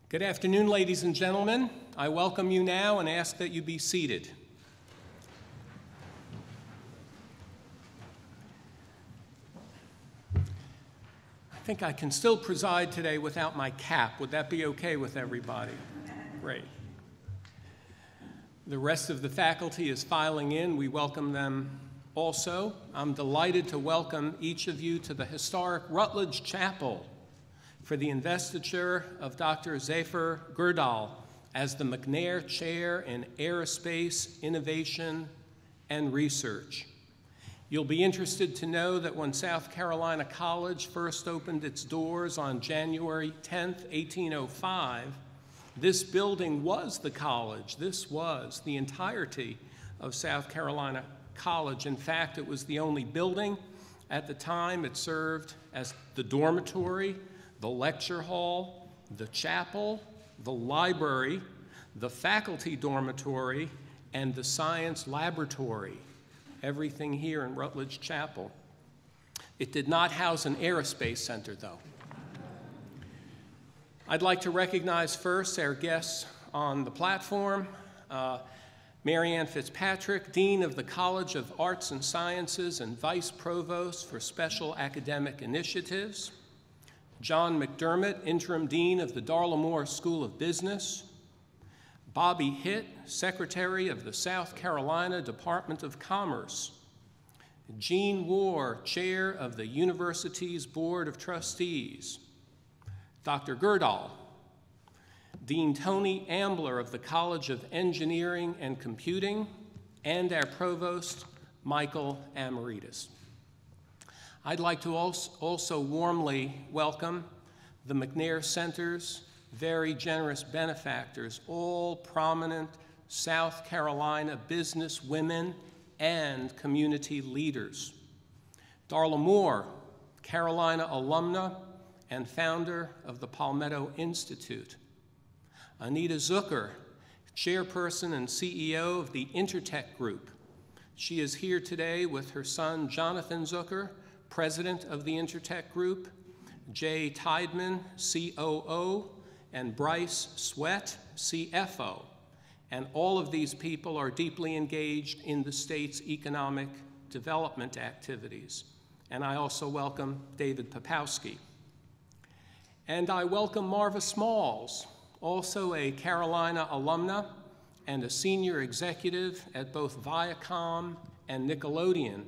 Good afternoon, ladies and gentlemen. I welcome you now and ask that you be seated. I think I can still preside today without my cap. Would that be okay with everybody? Great. The rest of the faculty is filing in. We welcome them also. I'm delighted to welcome each of you to the historic Rutledge Chapel for the investiture of Dr. Zafer Gurdal as the McNair Chair in Aerospace Innovation and Research. You'll be interested to know that when South Carolina College first opened its doors on January 10th, 1805, this building was the college. This was the entirety of South Carolina College. In fact, it was the only building at the time. It served as the dormitory, the lecture hall, the chapel, the library, the faculty dormitory, and the science laboratory. Everything here in Rutledge Chapel. It did not house an Aerospace Center, though. I'd like to recognize first our guests on the platform. Mary Ann Fitzpatrick, Dean of the College of Arts and Sciences and Vice Provost for Special Academic Initiatives. John McDermott, Interim Dean of the Darla Moore School of Business. Bobby Hitt, Secretary of the South Carolina Department of Commerce. Jean Warr, Chair of the University's Board of Trustees. Dr. Gerdal. Dean Tony Ambler of the College of Engineering and Computing, and our Provost, Michael Amaritis. I'd like to also warmly welcome the McNair Center's very generous benefactors, all prominent South Carolina business women and community leaders. Darla Moore, Carolina alumna and founder of the Palmetto Institute. Anita Zucker, chairperson and CEO of the Intertech Group. She is here today with her son, Jonathan Zucker, president of the Intertech Group, Jay Tideman, COO, and Bryce Sweat, CFO. And all of these people are deeply engaged in the state's economic development activities. And I also welcome David Popowski. And I welcome Marva Smalls, also a Carolina alumna and a senior executive at both Viacom and Nickelodeon.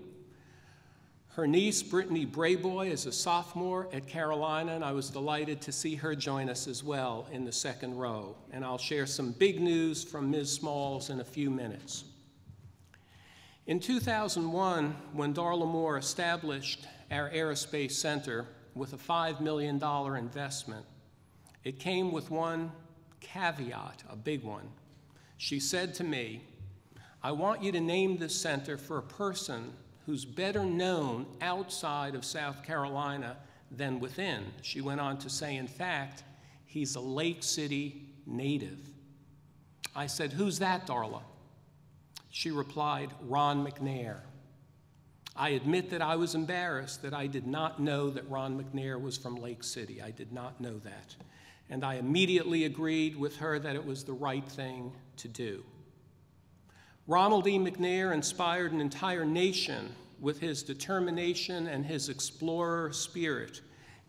Her niece, Brittany Brayboy, is a sophomore at Carolina, and I was delighted to see her join us as well in the second row. And I'll share some big news from Ms. Smalls in a few minutes. In 2001, when Darla Moore established our Aerospace Center with a $5 million investment, it came with one caveat, a big one. She said to me, "I want you to name this center for a person who's better known outside of South Carolina than within." She went on to say, in fact, he's a Lake City native. I said, "Who's that, Darla?" She replied, "Ron McNair." I admit that I was embarrassed that I did not know that Ron McNair was from Lake City. I did not know that. And I immediately agreed with her that it was the right thing to do. Ronald E. McNair inspired an entire nation with his determination and his explorer spirit,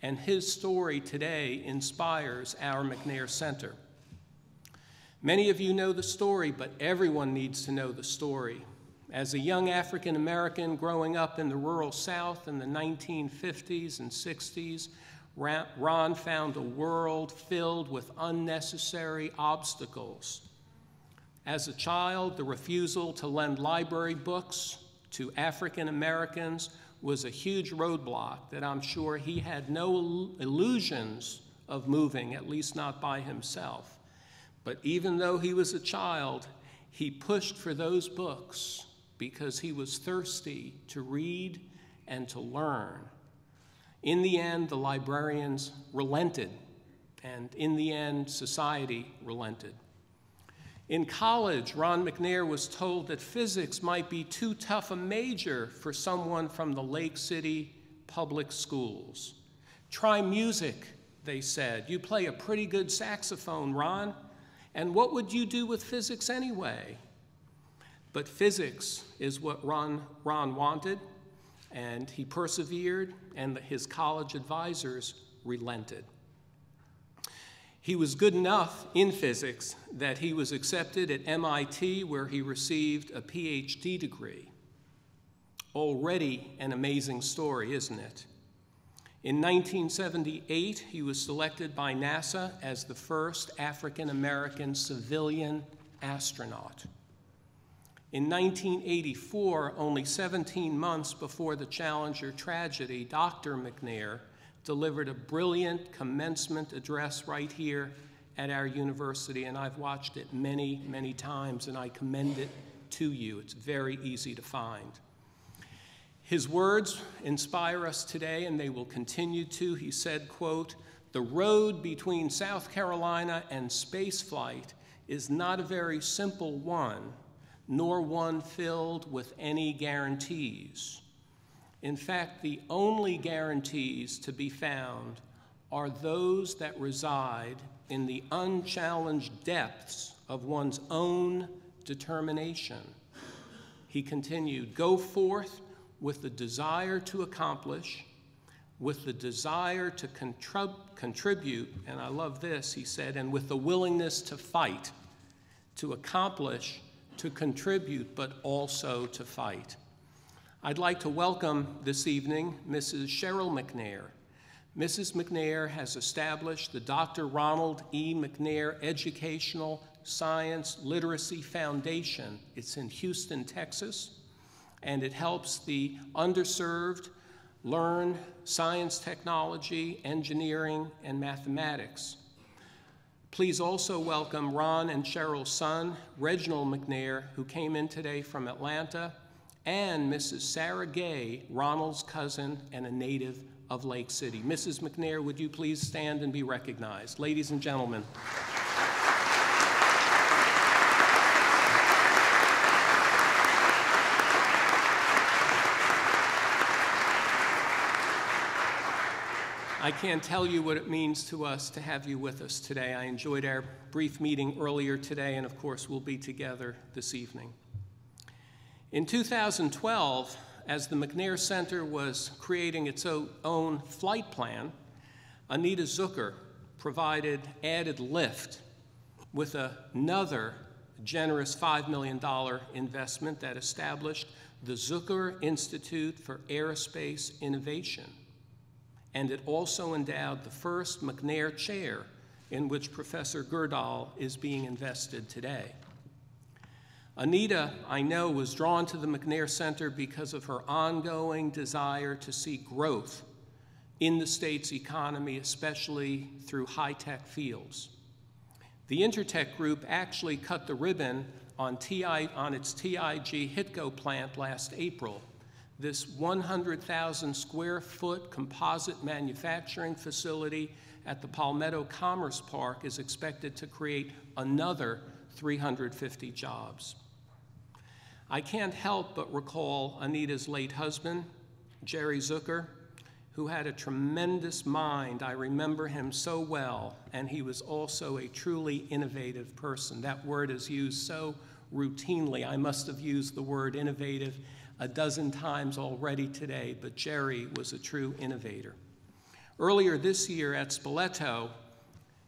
and his story today inspires our McNair Center. Many of you know the story, but everyone needs to know the story. As a young African American growing up in the rural South in the 1950s and 60s, Ron found a world filled with unnecessary obstacles. As a child, the refusal to lend library books to African Americans was a huge roadblock that I'm sure he had no illusions of moving, at least not by himself. But even though he was a child, he pushed for those books because he was thirsty to read and to learn. In the end, the librarians relented, and in the end, society relented. In college, Ron McNair was told that physics might be too tough a major for someone from the Lake City public schools. Try music, they said. "You play a pretty good saxophone, Ron. And what would you do with physics anyway?" But physics is what Ron wanted, and he persevered, and his college advisors relented. He was good enough in physics that he was accepted at MIT, where he received a PhD degree. Already an amazing story, isn't it? In 1978, he was selected by NASA as the first African-American civilian astronaut. In 1984, only 17 months before the Challenger tragedy, Dr. McNair delivered a brilliant commencement address right here at our university, and I've watched it many, many times, and I commend it to you. It's very easy to find. His words inspire us today, and they will continue to. He said, quote, "The road between South Carolina and spaceflight is not a very simple one, nor one filled with any guarantees. In fact, the only guarantees to be found are those that reside in the unchallenged depths of one's own determination." He continued, "Go forth with the desire to accomplish, with the desire to contribute," and I love this, he said, "and with the willingness to fight, to accomplish, to contribute, but also to fight." I'd like to welcome this evening Mrs. Cheryl McNair. Mrs. McNair has established the Dr. Ronald E. McNair Educational Science Literacy Foundation. It's in Houston, Texas, and it helps the underserved learn science, technology, engineering, and mathematics. Please also welcome Ron and Cheryl's son, Reginald McNair, who came in today from Atlanta, and Mrs. Sarah Gay, Ronald's cousin and a native of Lake City. Mrs. McNair, would you please stand and be recognized? Ladies and gentlemen. I can't tell you what it means to us to have you with us today. I enjoyed our brief meeting earlier today, and of course we'll be together this evening. In 2012, as the McNair Center was creating its own flight plan, Anita Zucker provided added lift with another generous $5 million investment that established the Zucker Institute for Aerospace Innovation. And it also endowed the first McNair chair in which Professor Gerdal is being invested today. Anita, I know, was drawn to the McNair Center because of her ongoing desire to see growth in the state's economy, especially through high-tech fields. The Intertech Group actually cut the ribbon on its TIG HITCO plant last April. This 100,000 square foot composite manufacturing facility at the Palmetto Commerce Park is expected to create another 350 jobs. I can't help but recall Anita's late husband, Jerry Zucker, who had a tremendous mind. I remember him so well, and he was also a truly innovative person. That word is used so routinely. I must have used the word innovative a dozen times already today, but Jerry was a true innovator. Earlier this year at Spoleto,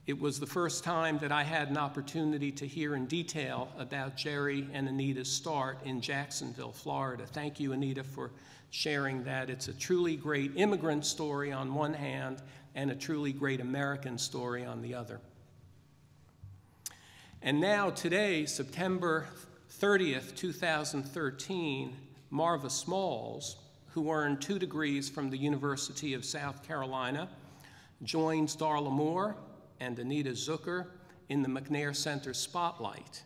it was the first time that I had an opportunity to hear in detail about Jerry and Anita's start in Jacksonville, Florida. Thank you, Anita, for sharing that. It's a truly great immigrant story on one hand and a truly great American story on the other. And now today, September 30th, 2013, Marva Smalls, who earned 2 degrees from the University of South Carolina, joins Darla Moore and Anita Zucker in the McNair Center spotlight.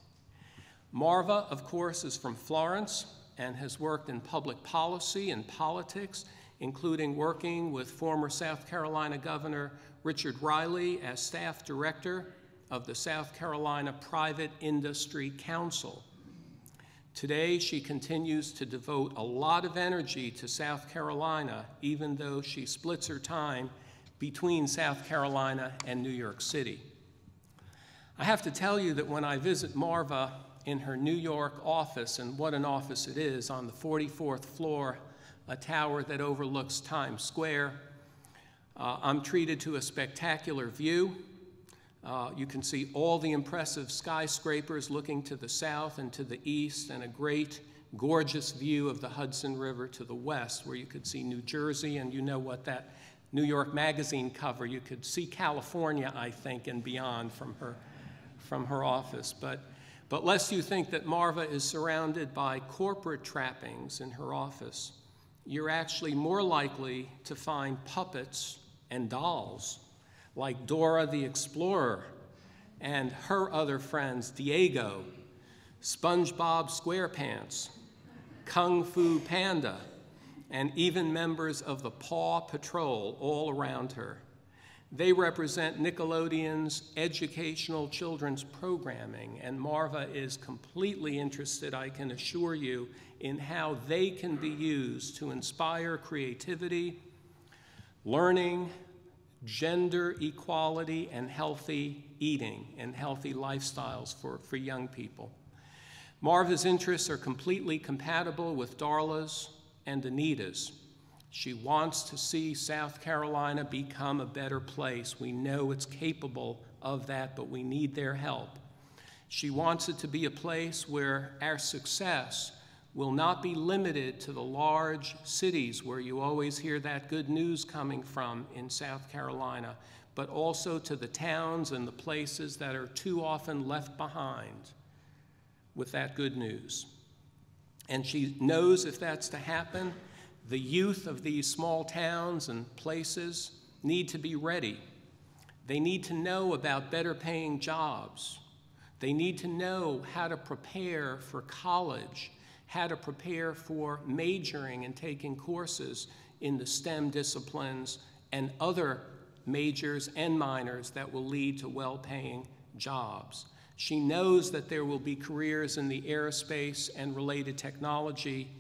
Marva, of course, is from Florence and has worked in public policy and politics, including working with former South Carolina Governor Richard Riley as staff director of the South Carolina Private Industry Council. Today, she continues to devote a lot of energy to South Carolina, even though she splits her time between South Carolina and New York City. I have to tell you that when I visit Marva in her New York office, and what an office it is, on the 44th floor, a tower that overlooks Times Square, I'm treated to a spectacular view. You can see all the impressive skyscrapers looking to the south and to the east, and a great, gorgeous view of the Hudson River to the west, where you could see New Jersey, and you know what that New York Magazine cover, you could see California, I think, and beyond from her office. But lest you think that Marva is surrounded by corporate trappings in her office, you're actually more likely to find puppets and dolls like Dora the Explorer and her other friends, Diego, SpongeBob SquarePants, Kung Fu Panda, and even members of the Paw Patrol all around her. They represent Nickelodeon's educational children's programming, and Marva is completely interested, I can assure you, in how they can be used to inspire creativity, learning, gender equality, and healthy eating and healthy lifestyles for young people. Marva's interests are completely compatible with Darla's and Anita's. She wants to see South Carolina become a better place. We know it's capable of that, but we need their help. She wants it to be a place where our success will not be limited to the large cities where you always hear that good news coming from in South Carolina, but also to the towns and the places that are too often left behind with that good news. And she knows if that's to happen, the youth of these small towns and places need to be ready. They need to know about better paying jobs. They need to know how to prepare for college, how to prepare for majoring and taking courses in the STEM disciplines and other majors and minors that will lead to well-paying jobs. She knows that there will be careers in the aerospace and related technology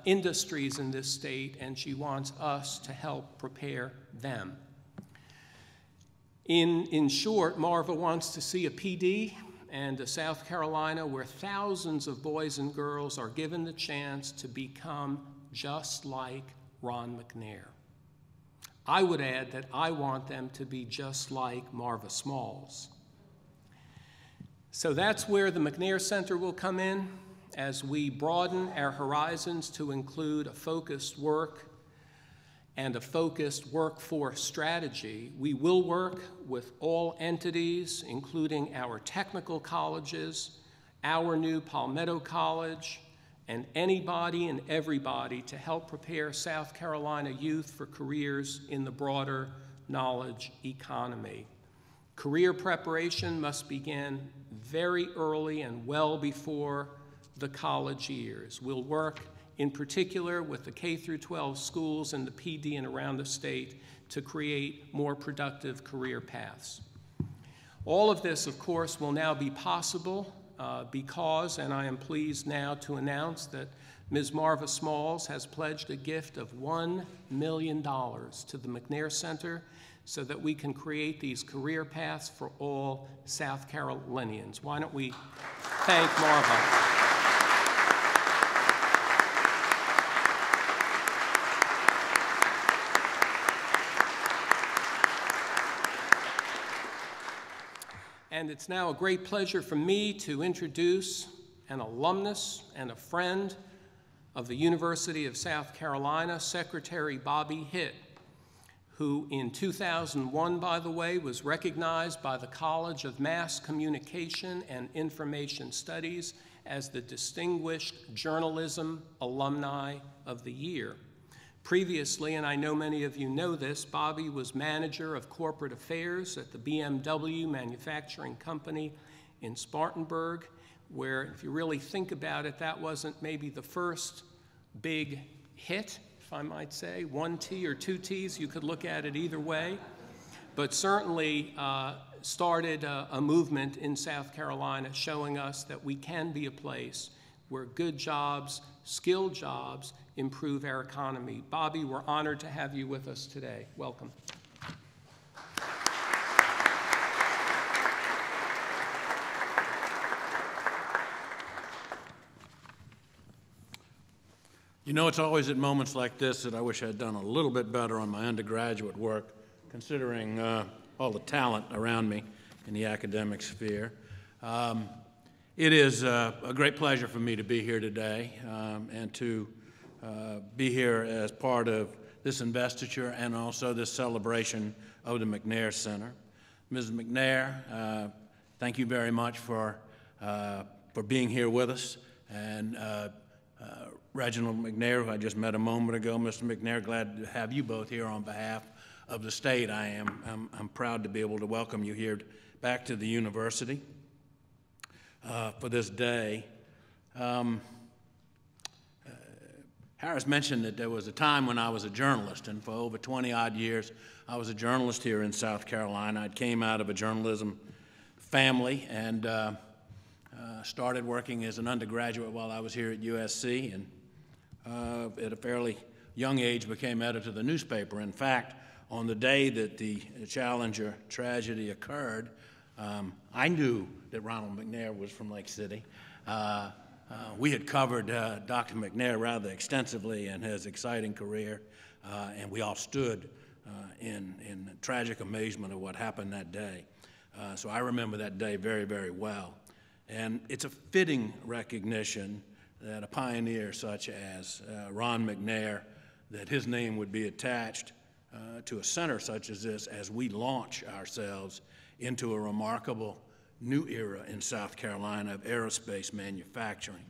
industries in this state, and she wants us to help prepare them. In short, Marva wants to see a Pee Dee and a South Carolina where thousands of boys and girls are given the chance to become just like Ron McNair. I would add that I want them to be just like Marva Smalls. So that's where the McNair Center will come in as we broaden our horizons to include a focused work and a focused workforce strategy. We will work with all entities, including our technical colleges, our new Palmetto College, and anybody and everybody to help prepare South Carolina youth for careers in the broader knowledge economy. Career preparation must begin very early and well before the college years. We'll work in particular with the K-12 schools in the Pee Dee and around the state to create more productive career paths. All of this, of course, will now be possible because, and I am pleased now to announce that Ms. Marva Smalls has pledged a gift of $1 million to the McNair Center so that we can create these career paths for all South Carolinians. Why don't we thank Marva? And it's now a great pleasure for me to introduce an alumnus and a friend of the University of South Carolina, Secretary Bobby Hitt, who in 2001, by the way, was recognized by the College of Mass Communication and Information Studies as the Distinguished Journalism Alumni of the Year. Previously, and I know many of you know this, Bobby was manager of corporate affairs at the BMW manufacturing company in Spartanburg, where, if you really think about it, that wasn't maybe the first big hit, if I might say, 1 T or 2 Ts, you could look at it either way, but certainly started a movement in South Carolina showing us that we can be a place where good jobs, skilled jobs, improve our economy. Bobby, we're honored to have you with us today. Welcome. You know, it's always at moments like this that I wish I'd done a little bit better on my undergraduate work, considering all the talent around me in the academic sphere. It is a great pleasure for me to be here today and to be here as part of this investiture and also this celebration of the McNair Center. Mrs. McNair, thank you very much for being here with us. And Reginald McNair, who I just met a moment ago, Mr. McNair, glad to have you both here on behalf of the state. I'm proud to be able to welcome you here back to the university for this day. Harris mentioned that there was a time when I was a journalist, and for over 20-odd years, I was a journalist here in South Carolina. I came out of a journalism family and started working as an undergraduate while I was here at USC, and at a fairly young age became editor of the newspaper. In fact, on the day that the Challenger tragedy occurred, I knew that Ronald McNair was from Lake City. We had covered Dr. McNair rather extensively in his exciting career, and we all stood in tragic amazement of what happened that day. So I remember that day very, very well. And it's a fitting recognition that a pioneer such as Ron McNair, that his name would be attached to a center such as this as we launch ourselves into a remarkable new era in South Carolina of aerospace manufacturing.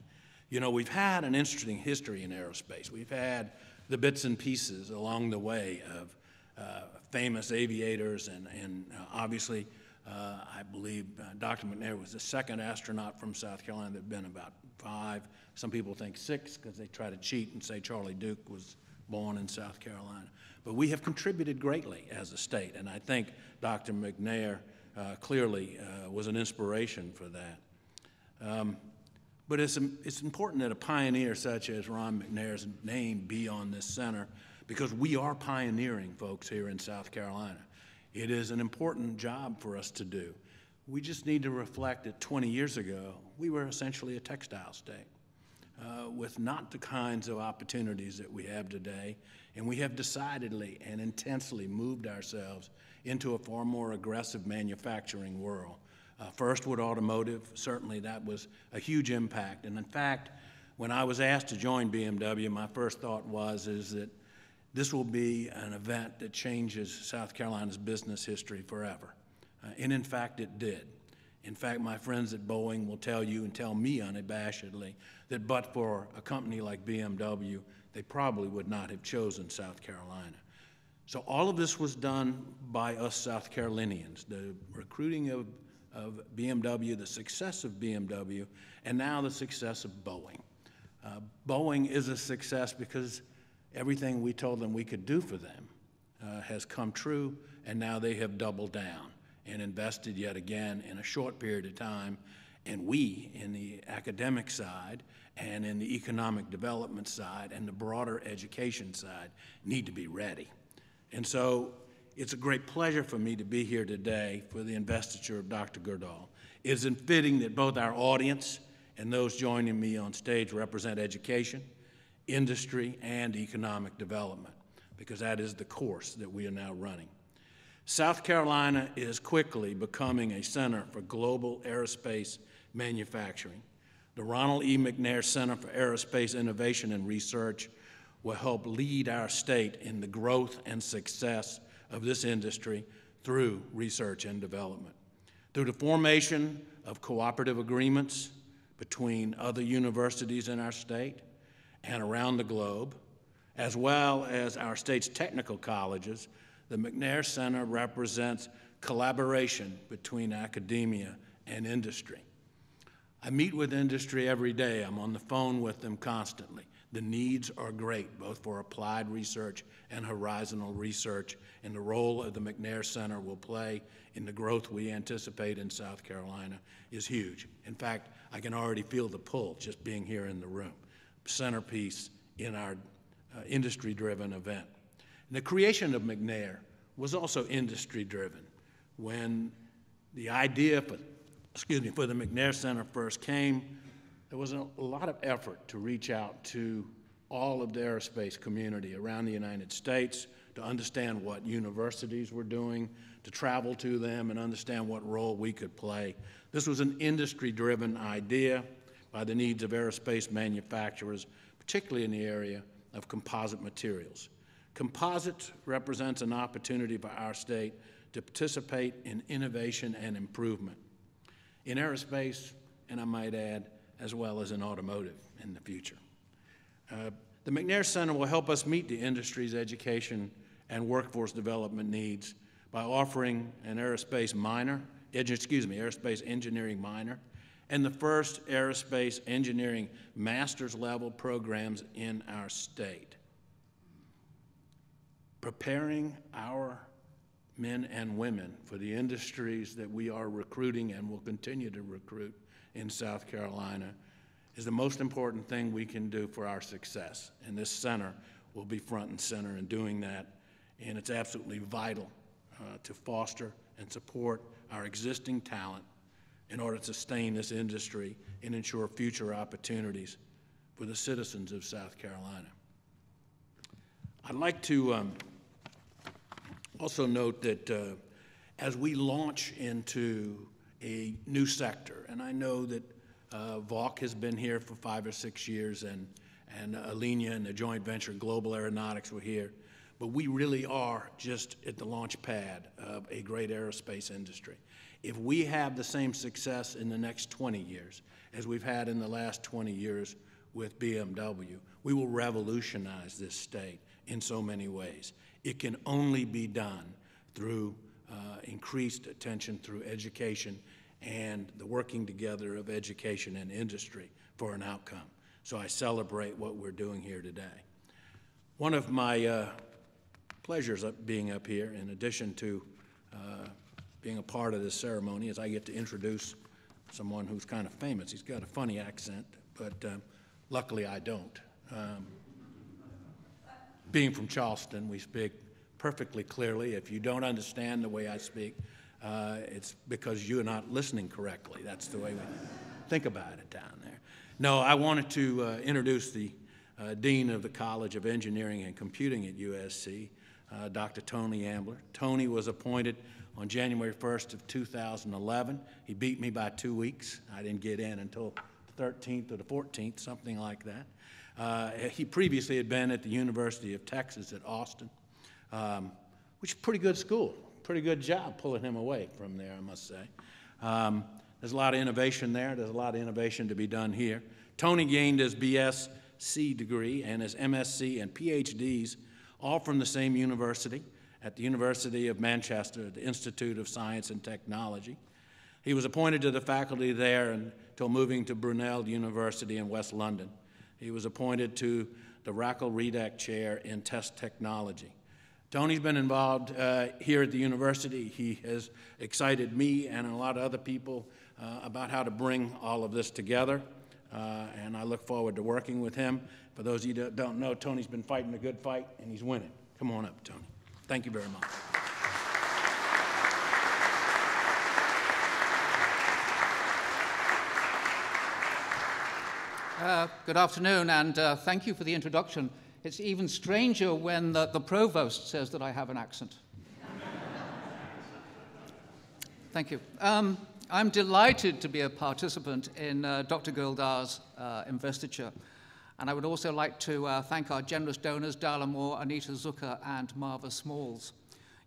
You know, we've had an interesting history in aerospace. We've had the bits and pieces along the way of famous aviators, and obviously, I believe Dr. McNair was the second astronaut from South Carolina. There have been about 5. Some people think 6 because they try to cheat and say Charlie Duke was born in South Carolina. But we have contributed greatly as a state, and I think Dr. McNair clearly was an inspiration for that. But it's important that a pioneer such as Ron McNair's name be on this center, because we are pioneering folks here in South Carolina. It is an important job for us to do. We just need to reflect that 20 years ago, we were essentially a textile state with not the kinds of opportunities that we have today, and we have decidedly and intensely moved ourselves into a far more aggressive manufacturing world. First with automotive, certainly that was a huge impact. And in fact, when I was asked to join BMW, my first thought is that this will be an event that changes South Carolina's business history forever. And in fact, it did. In fact, my friends at Boeing will tell you and tell me unabashedly that but for a company like BMW, they probably would not have chosen South Carolina. So all of this was done by us South Carolinians, the recruiting of BMW, the success of BMW, and now the success of Boeing. Boeing is a success because everything we told them we could do for them has come true, and now they have doubled down and invested yet again in a short period of time. And we, in the academic side and in the economic development side and the broader education side, need to be ready. And so it's a great pleasure for me to be here today for the Investiture of Dr. Gerdal. It is fitting that both our audience and those joining me on stage represent education, industry, and economic development, because that is the course that we are now running. South Carolina is quickly becoming a center for global aerospace manufacturing. The Ronald E. McNair Center for Aerospace Innovation and Research will help lead our state in the growth and success of this industry through research and development. Through the formation of cooperative agreements between other universities in our state and around the globe, as well as our state's technical colleges, the McNair Center represents collaboration between academia and industry. I meet with industry every day. I'm on the phone with them constantly. The needs are great, both for applied research and horizontal research, and the role of the McNair Center will play in the growth we anticipate in South Carolina is huge. In fact, I can already feel the pull just being here in the room. Centerpiece in our industry-driven event. And the creation of McNair was also industry-driven. When the idea for the McNair Center first came, there was a lot of effort to reach out to all of the aerospace community around the United States to understand what universities were doing, to travel to them and understand what role we could play. This was an industry-driven idea by the needs of aerospace manufacturers, particularly in the area of composite materials. Composites represents an opportunity for our state to participate in innovation and improvement in aerospace, and I might add, as well as in automotive in the future. The McNair Center will help us meet the industry's education and workforce development needs by offering an aerospace engineering minor, and the first aerospace engineering master's level programs in our state. Preparing our men and women for the industries that we are recruiting and will continue to recruit in South Carolina is the most important thing we can do for our success. And this center will be front and center in doing that. And it's absolutely vital to foster and support our existing talent in order to sustain this industry and ensure future opportunities for the citizens of South Carolina. I'd like to also note that as we launch into a new sector, and I know that VOC has been here for 5 or 6 years, and Alenia and the joint venture Global Aeronautics were here, but we really are just at the launch pad of a great aerospace industry. If we have the same success in the next 20 years as we've had in the last 20 years with BMW, we will revolutionize this state in so many ways. It can only be done through increased attention through education and the working together of education and industry for an outcome. So I celebrate what we're doing here today. One of my pleasures of being up here, in addition to being a part of this ceremony, is I get to introduce someone who's kind of famous. He's got a funny accent, but luckily I don't. Being from Charleston, we speak perfectly clearly. If you don't understand the way I speak, it's because you're not listening correctly. That's the way we think about it down there. No, I wanted to introduce the Dean of the College of Engineering and Computing at USC, Dr. Tony Ambler. Tony was appointed on January 1st of 2011. He beat me by 2 weeks. I didn't get in until the 13th or the 14th, something like that. He previously had been at the University of Texas at Austin, which is a pretty good school. Pretty good job pulling him away from there, I must say. There's a lot of innovation there. There's a lot of innovation to be done here. Tony gained his BSc degree and his MSc and PhDs all from the same university, at the University of Manchester, the Institute of Science and Technology. He was appointed to the faculty there until moving to Brunel University in West London. He was appointed to the Rackle Redak Chair in Test Technology. Tony's been involved here at the university. He has excited me and a lot of other people about how to bring all of this together, and I look forward to working with him. For those of you that don't know, Tony's been fighting a good fight, and he's winning. Come on up, Tony. Thank you very much. Good afternoon, and thank you for the introduction. It's even stranger when the provost says that I have an accent. Thank you. I'm delighted to be a participant in Dr. Gürdal's investiture. And I would also like to thank our generous donors, Darla Moore, Anita Zucker, and Marva Smalls.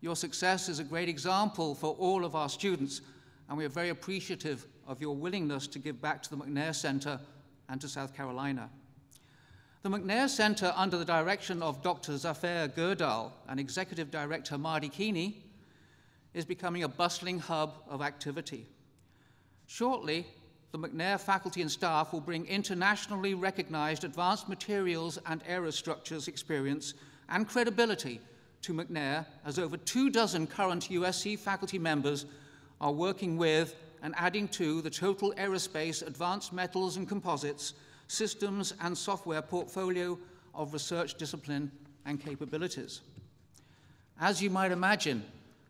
Your success is a great example for all of our students, and we are very appreciative of your willingness to give back to the McNair Center and to South Carolina. The McNair Center, under the direction of Dr. Zafer Gurdal and Executive Director Marty Keeney, is becoming a bustling hub of activity. Shortly, the McNair faculty and staff will bring internationally recognized advanced materials and aerostructures experience and credibility to McNair, as over 24 current USC faculty members are working with and adding to the total aerospace advanced metals and composites, systems and software portfolio of research discipline and capabilities. As you might imagine,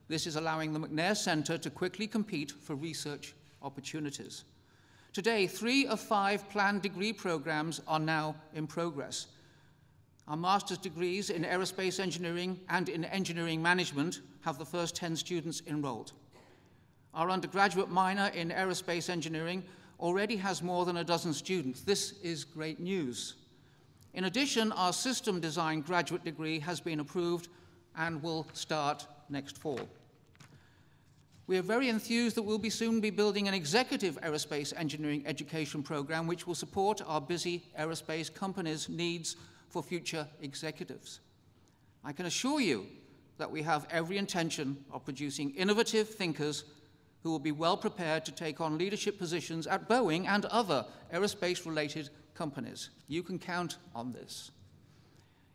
this is allowing the McNair Center to quickly compete for research opportunities. Today, 3 of 5 planned degree programs are now in progress. Our master's degrees in aerospace engineering and in engineering management have the first 10 students enrolled. Our undergraduate minor in aerospace engineering already has more than a dozen students. This is great news. In addition, our system design graduate degree has been approved and will start next fall. We are very enthused that we'll soon be building an executive aerospace engineering education program which will support our busy aerospace companies' needs for future executives. I can assure you that we have every intention of producing innovative thinkers who will be well prepared to take on leadership positions at Boeing and other aerospace-related companies. You can count on this.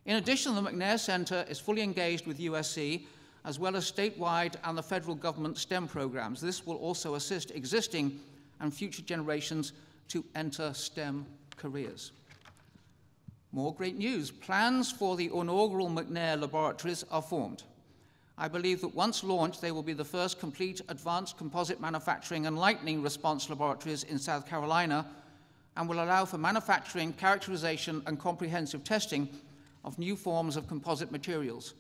In addition, the McNair Center is fully engaged with USC, as well as statewide and the federal government STEM programs. This will also assist existing and future generations to enter STEM careers. More great news. Plans for the inaugural McNair laboratories are formed. I believe that once launched, they will be the first complete advanced composite manufacturing and lightning response laboratories in South Carolina and will allow for manufacturing, characterization, and comprehensive testing of new forms of composite materials,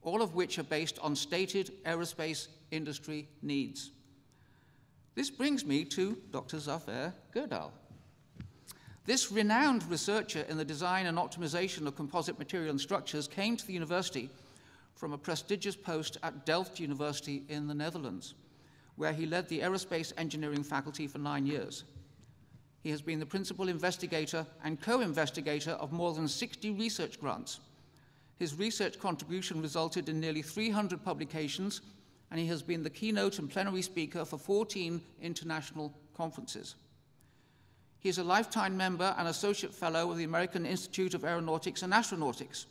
all of which are based on stated aerospace industry needs. This brings me to Dr. Zafer Gurdal. This renowned researcher in the design and optimization of composite material and structures came to the university from a prestigious post at Delft University in the Netherlands, where he led the aerospace engineering faculty for 9 years. He has been the principal investigator and co-investigator of more than 60 research grants. His research contribution resulted in nearly 300 publications, and he has been the keynote and plenary speaker for 14 international conferences. He is a lifetime member and associate fellow of the American Institute of Aeronautics and Astronautics,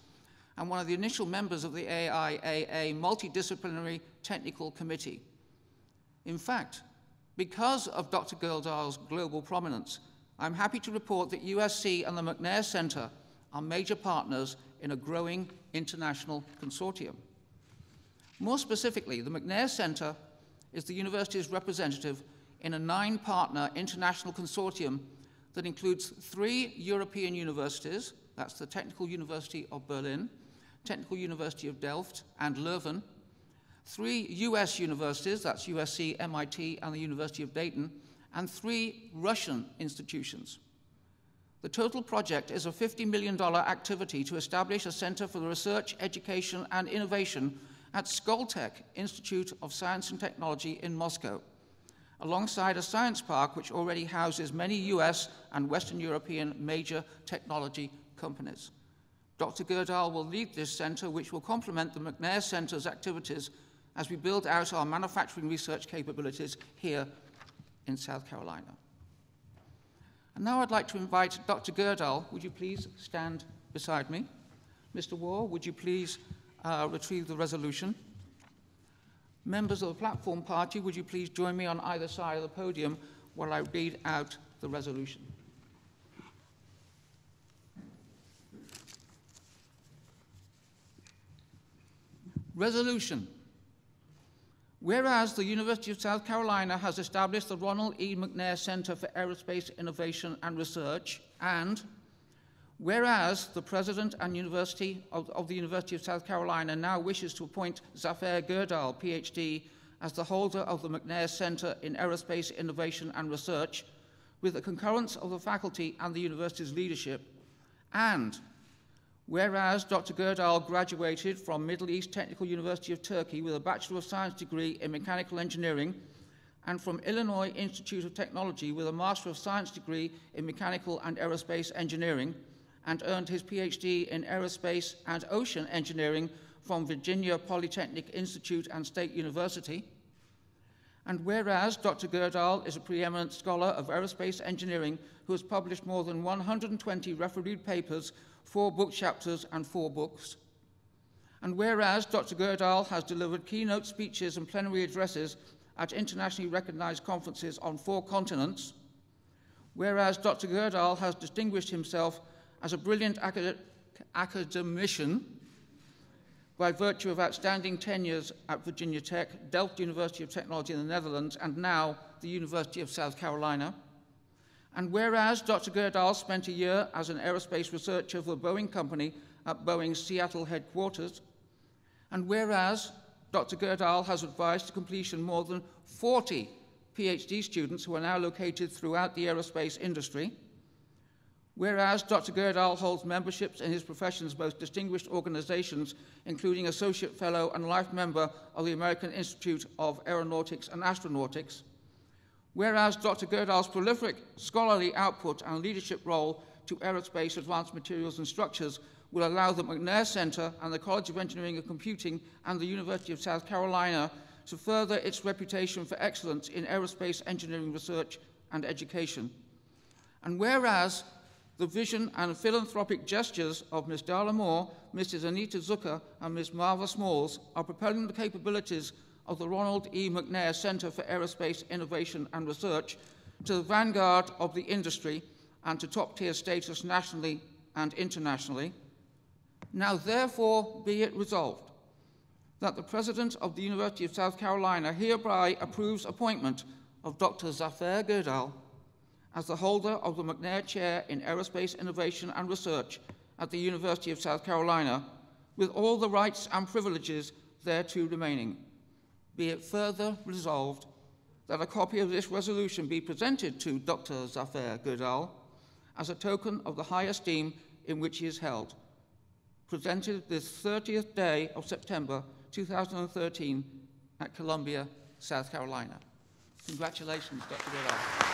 and one of the initial members of the AIAA Multidisciplinary Technical Committee. In fact, because of Dr. Gerdal's global prominence, I'm happy to report that USC and the McNair Center are major partners in a growing international consortium. More specifically, the McNair Center is the university's representative in a 9-partner international consortium that includes 3 European universities, that's the Technical University of Berlin, Technical University of Delft, and Leuven, 3 US universities, that's USC, MIT, and the University of Dayton, and 3 Russian institutions. The total project is a $50 million activity to establish a center for the research, education, and innovation at Skoltech Institute of Science and Technology in Moscow, alongside a science park which already houses many US and Western European major technology companies. Dr. Gerdal will lead this center, which will complement the McNair Center's activities as we build out our manufacturing research capabilities here in South Carolina. And now I'd like to invite Dr. Gerdal. Would you please stand beside me? Mr. Waugh, would you please retrieve the resolution? Members of the platform party, would you please join me on either side of the podium while I read out the resolution? Resolution. Whereas the University of South Carolina has established the Ronald E. McNair Center for Aerospace Innovation and Research, and whereas the President and University of the University of South Carolina now wishes to appoint Zafer Gurdal, PhD, as the holder of the McNair Center in Aerospace Innovation and Research, with the concurrence of the faculty and the university's leadership, and whereas Dr. Gerdal graduated from Middle East Technical University of Turkey with a Bachelor of Science degree in Mechanical Engineering and from Illinois Institute of Technology with a Master of Science degree in Mechanical and Aerospace Engineering and earned his PhD in Aerospace and Ocean Engineering from Virginia Polytechnic Institute and State University. And whereas Dr. Gerdal is a preeminent scholar of aerospace engineering who has published more than 120 refereed papers, 4 book chapters, and 4 books. And whereas Dr. Gerdal has delivered keynote speeches and plenary addresses at internationally recognized conferences on 4 continents. Whereas Dr. Gerdal has distinguished himself as a brilliant academician by virtue of outstanding tenures at Virginia Tech, Delft University of Technology in the Netherlands, and now the University of South Carolina. And whereas Dr. Gerdal spent a year as an aerospace researcher for the Boeing Company at Boeing's Seattle headquarters. And whereas Dr. Gerdal has advised the completion more than 40 PhD students who are now located throughout the aerospace industry, whereas Dr. Gerdal holds memberships in his profession's most distinguished organizations, including Associate Fellow and Life Member of the American Institute of Aeronautics and Astronautics, whereas Dr. Gerdal's prolific scholarly output and leadership role to aerospace advanced materials and structures will allow the McNair Center and the College of Engineering and Computing and the University of South Carolina to further its reputation for excellence in aerospace engineering research and education. And whereas the vision and philanthropic gestures of Ms. Darla Moore, Mrs. Anita Zucker, and Ms. Marva Smalls are propelling the capabilities of the Ronald E. McNair Center for Aerospace Innovation and Research to the vanguard of the industry and to top-tier status nationally and internationally. Now, therefore, be it resolved that the President of the University of South Carolina hereby approves appointment of Dr. Zafer Gurdal as the holder of the McNair Chair in Aerospace Innovation and Research at the University of South Carolina, with all the rights and privileges thereto remaining. Be it further resolved that a copy of this resolution be presented to Dr. Zafer Gurdal as a token of the high esteem in which he is held. Presented this 30th day of September 2013 at Columbia, South Carolina. Congratulations, Dr. Gerdal.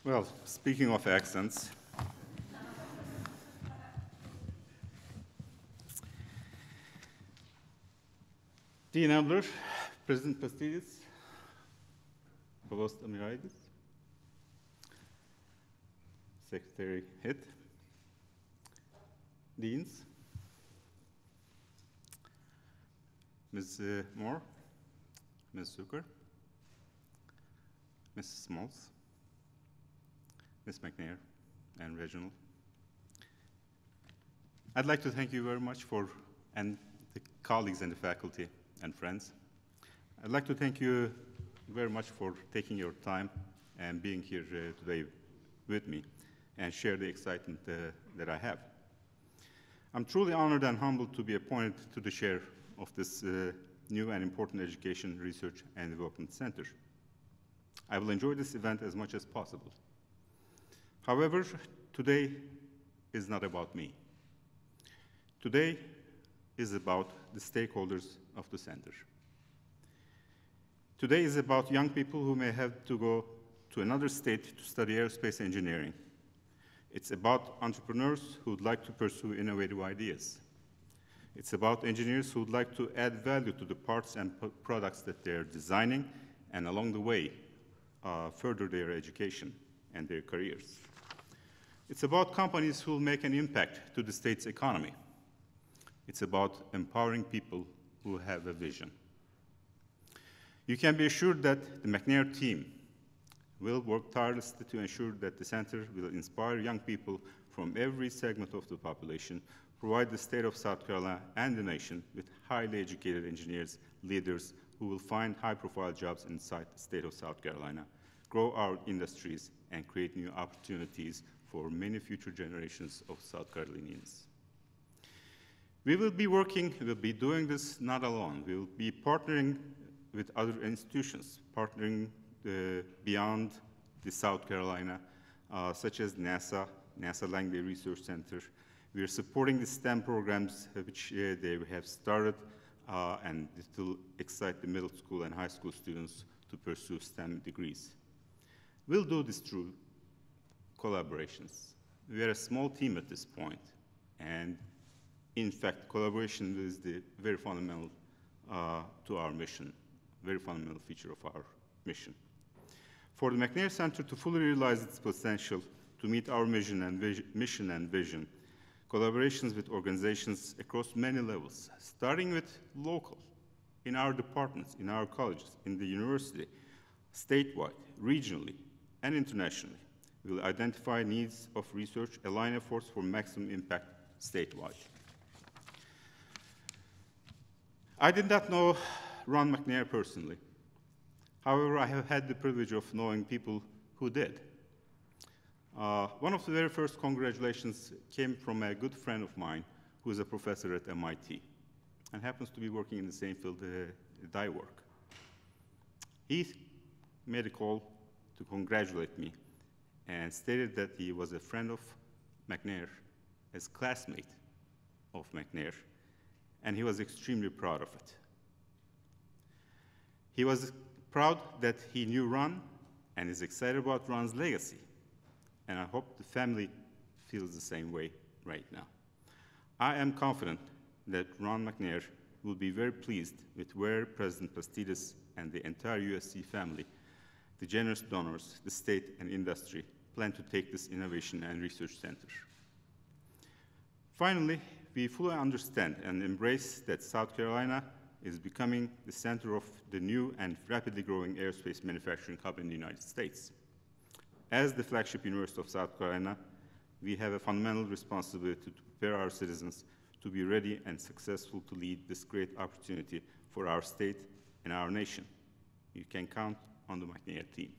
Well, speaking of accents, Dean Ambler, President Pastides, Provost Amiridis, Secretary Hitt, Deans, Ms. Moore, Ms. Zucker, Ms. Smalls, Ms. McNair, and Reginald. I'd like to thank you very much and the colleagues and the faculty and friends. I'd like to thank you very much for taking your time and being here today with me and share the excitement that I have. I'm truly honored and humbled to be appointed to the chair of this new and important education, research, and development center. I will enjoy this event as much as possible. However, today is not about me. Today is about the stakeholders of the center. Today is about young people who may have to go to another state to study aerospace engineering. It's about entrepreneurs who would like to pursue innovative ideas. It's about engineers who would like to add value to the parts and products that they're designing, and along the way, further their education and their careers. It's about companies who will make an impact to the state's economy. It's about empowering people who have a vision. You can be assured that the McNair team will work tirelessly to ensure that the center will inspire young people from every segment of the population, provide the state of South Carolina and the nation with highly educated engineers, leaders who will find high-profile jobs inside the state of South Carolina, grow our industries, and create new opportunities for many future generations of South Carolinians. We will be doing this not alone. We will be partnering with other institutions, partnering beyond the South Carolina, such as NASA Langley Research Center. We are supporting the STEM programs which they have started, and it will excite the middle school and high school students to pursue STEM degrees. We'll do this through collaborations. We are a small team at this point, and in fact, collaboration is the very fundamental to our mission, very fundamental feature of our mission. For the McNair Center to fully realize its potential, to meet our mission and vision, collaborations with organizations across many levels, starting with local, in our departments, in our colleges, in the university, statewide, regionally, and internationally. We will identify needs of research, align efforts for maximum impact statewide. I did not know Ron McNair personally. However, I have had the privilege of knowing people who did. One of the very first congratulations came from a good friend of mine who is a professor at MIT and happens to be working in the same field that I work. He made a call to congratulate me and stated that he was a friend of McNair, as classmate of McNair, and he was extremely proud of it. He was proud that he knew Ron and is excited about Ron's legacy, and I hope the family feels the same way right now. I am confident that Ron McNair will be very pleased with where President Pastidis and the entire USC family, the generous donors, the state and industry, plan to take this Innovation and Research Center. Finally, we fully understand and embrace that South Carolina is becoming the center of the new and rapidly growing aerospace manufacturing hub in the United States. As the flagship University of South Carolina, we have a fundamental responsibility to prepare our citizens to be ready and successful to lead this great opportunity for our state and our nation. You can count on the McNair team.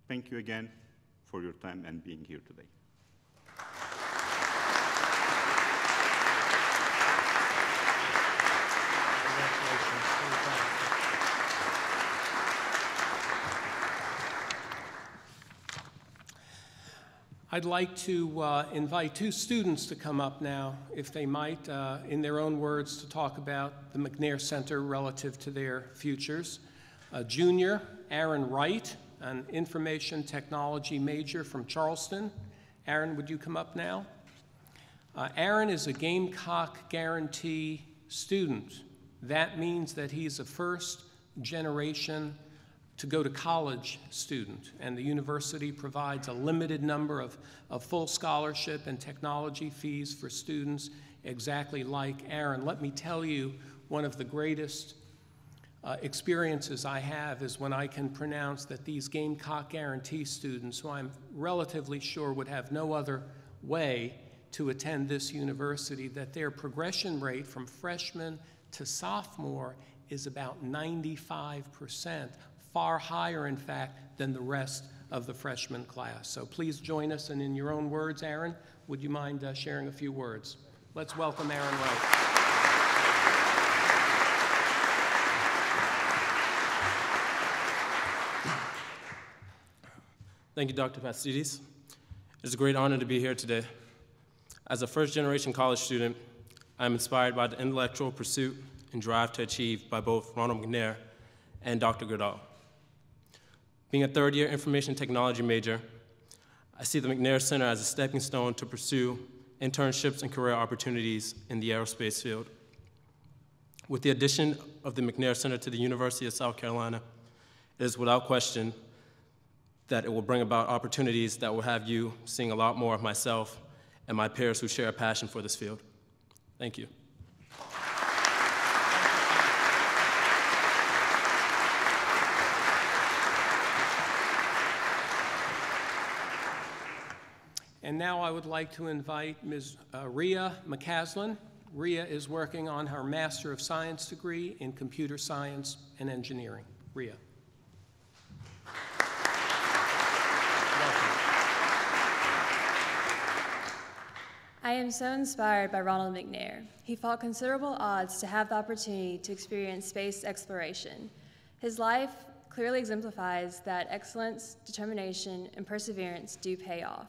Thank you again for your time and being here today. I'd like to invite two students to come up now, if they might, in their own words, to talk about the McNair Center relative to their futures. Junior Aaron Wright, an information technology major from Charleston. Aaron, would you come up now? Aaron is a Gamecock Guarantee student. That means that he's a first generation to go to college student, and the university provides a limited number of full scholarship and technology fees for students exactly like Aaron. Let me tell you, one of the greatest experiences I have is when I can pronounce that these Gamecock Guarantee students, who I'm relatively sure would have no other way to attend this university, that their progression rate from freshman to sophomore is about 95%. Far higher, in fact, than the rest of the freshman class. So please join us, and in your own words, Aaron, would you mind sharing a few words? Let's welcome Aaron Wright. Thank you, Dr. Pastidis. It's a great honor to be here today. As a first-generation college student, I'm inspired by the intellectual pursuit and drive to achieve by both Ron McNair and Dr. Gerdal. Being a third-year information technology major, I see the McNair Center as a stepping stone to pursue internships and career opportunities in the aerospace field. With the addition of the McNair Center to the University of South Carolina, it is without question that it will bring about opportunities that will have you seeing a lot more of myself and my peers who share a passion for this field. Thank you. And now I would like to invite Ms. Rhea McCaslin. Rhea is working on her Master of Science degree in Computer Science and Engineering. Rhea. I am so inspired by Ronald McNair. He fought considerable odds to have the opportunity to experience space exploration. His life clearly exemplifies that excellence, determination, and perseverance do pay off.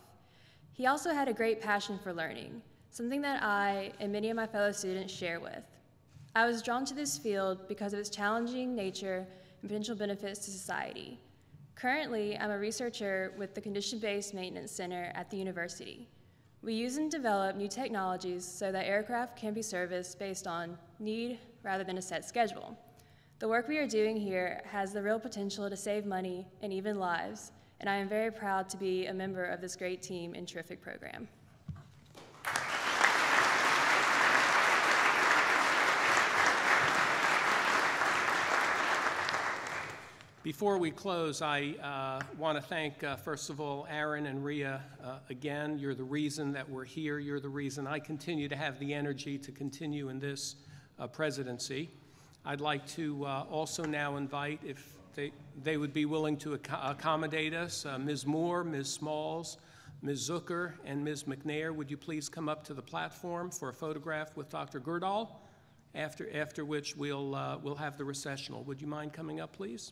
He also had a great passion for learning, something that I and many of my fellow students share with. I was drawn to this field because of its challenging nature and potential benefits to society. Currently, I'm a researcher with the Condition-Based Maintenance Center at the university. We use and develop new technologies so that aircraft can be serviced based on need rather than a set schedule. The work we are doing here has the real potential to save money and even lives, and I am very proud to be a member of this great team and terrific program. Before we close, I want to thank, first of all, Aaron and Rhea again. You're the reason that we're here. You're the reason I continue to have the energy to continue in this presidency. I'd like to also now invite, if they would be willing to accommodate us, Ms. Moore, Ms. Smalls, Ms. Zucker, and Ms. McNair. Would you please come up to the platform for a photograph with Dr. Gerdal, after which we'll have the recessional. Would you mind coming up, please?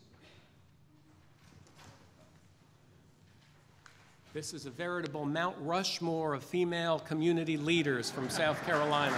This is a veritable Mount Rushmore of female community leaders from South Carolina.